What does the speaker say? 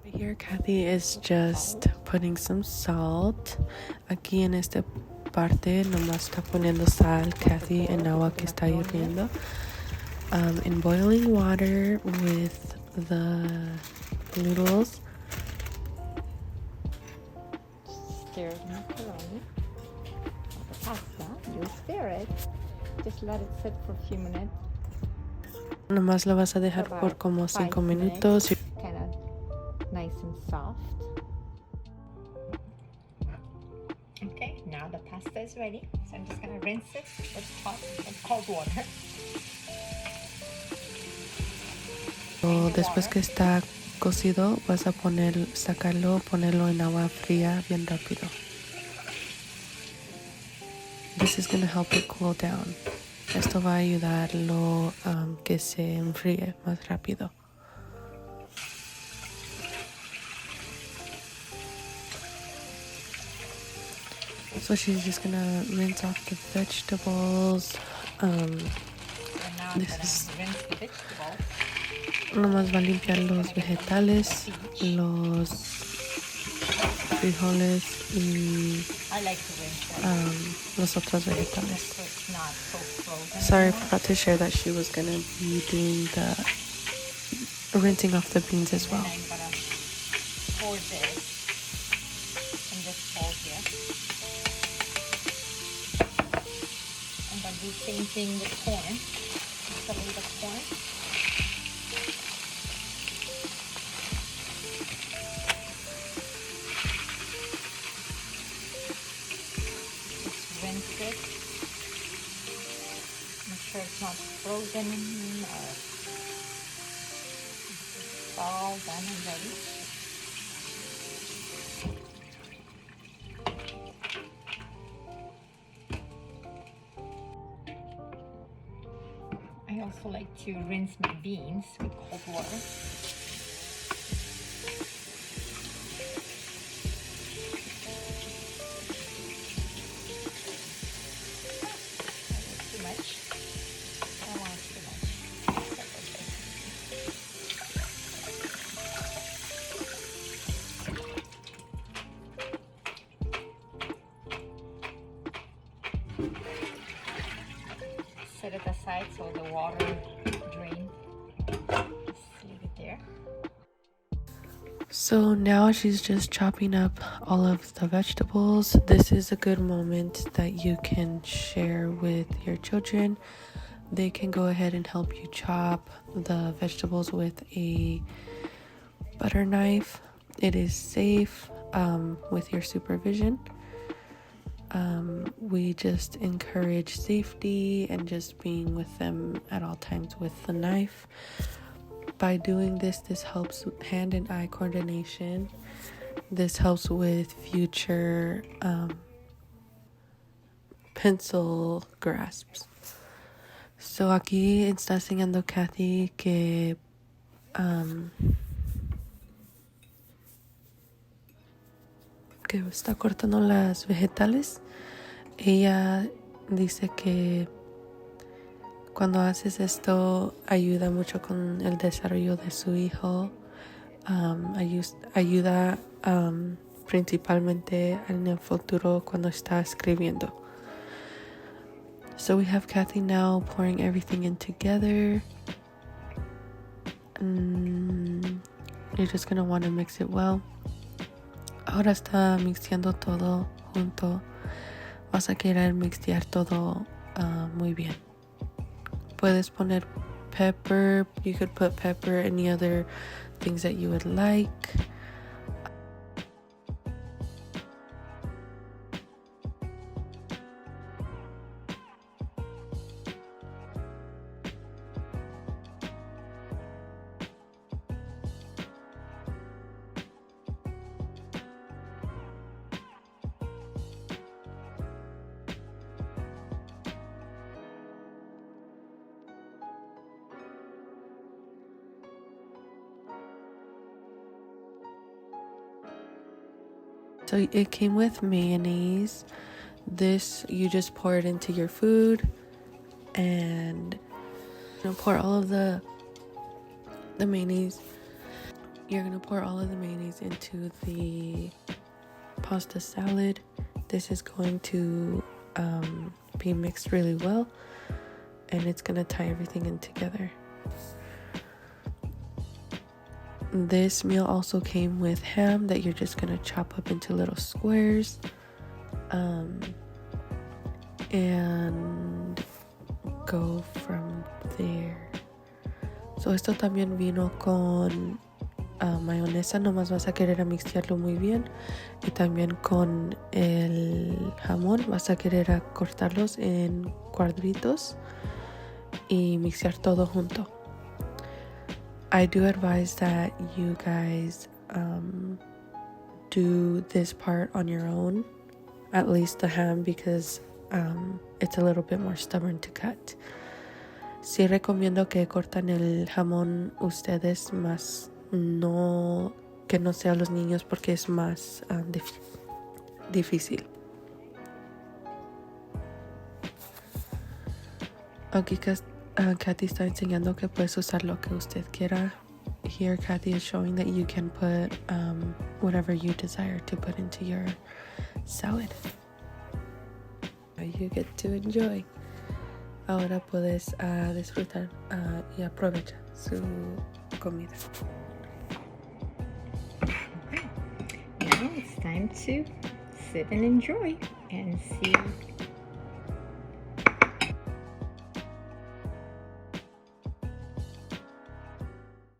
Here Kathy is just putting some salt. Aquí en esta parte nomás está poniendo sal Kathy en agua que está hirviendo. In boiling water with the noodles. Stir macaroni. The pasta, you stir it. Just let it sit for a few minutes. Nomás lo vas a dejar por como 5 minutos. Kind of nice and soft. Okay, now the pasta is ready. So I'm just gonna rinse it with cold water. Después que está cocido, vas a sacarlo, ponerlo en agua fría bien rápido. This is going to help it cool down. Esto va a ayudarlo que se enfríe más rápido. So she's just going to rinse off the vegetables. This is rinse the vegetables. Nomás va a limpiar los vegetales, los frijoles y los otros vegetales. Sorry, I forgot to share that she was going to be doing the rinsing off the beans as well. I'm going to pour this in this bowl here. I'm going to do the same thing with corn. Just a little bit of corn. Rinse it. Make sure it's not frozen or it's all done and ready. I also like to rinse my beans with cold water. Set it aside so the water drains. Just leave it there. So now she's just chopping up all of the vegetables. This is a good moment that you can share with your children. They can go ahead and help you chop the vegetables with a butter knife. It is safe with your supervision. We just encourage safety and just being with them at all times with the knife. By doing this helps hand and eye coordination. This helps with future pencil grasps. So aquí está enseñando Kathy que está cortando las vegetales. Ella dice que cuando haces esto ayuda mucho con el desarrollo de su hijo. Ayuda principalmente en el futuro cuando está escribiendo. So we have Kathy now pouring everything in together. You're just going to want to mix it well. Ahora está mixeando todo junto. Vas a querer mixear todo muy bien. Puedes poner pepper. You could put pepper, any other things that you would like. So it came with mayonnaise. This, you just pour it into your food, and pour all of the mayonnaise. You're gonna pour all of the mayonnaise into the pasta salad. This is going to be mixed really well, and it's gonna tie everything in together. This meal also came with ham that you're just gonna chop up into little squares, and go from there. So esto también vino con mayonesa, nomás vas a querer mixtearlo muy bien, y también con el jamón vas a querer cortarlos en cuadritos y mixear todo junto. I do advise that you guys do this part on your own, at least the ham, because it's a little bit more stubborn to cut. Sí recomiendo que cortan el jamón ustedes, más no que no sea los niños, porque es más difícil. Aquí Kathy está enseñando que puedes usar lo que usted quiera. Here Kathy is showing that you can put whatever you desire to put into your salad. You get to enjoy. Ahora puedes disfrutar y aprovecha su comida. Okay. Now it's time to sit and enjoy and see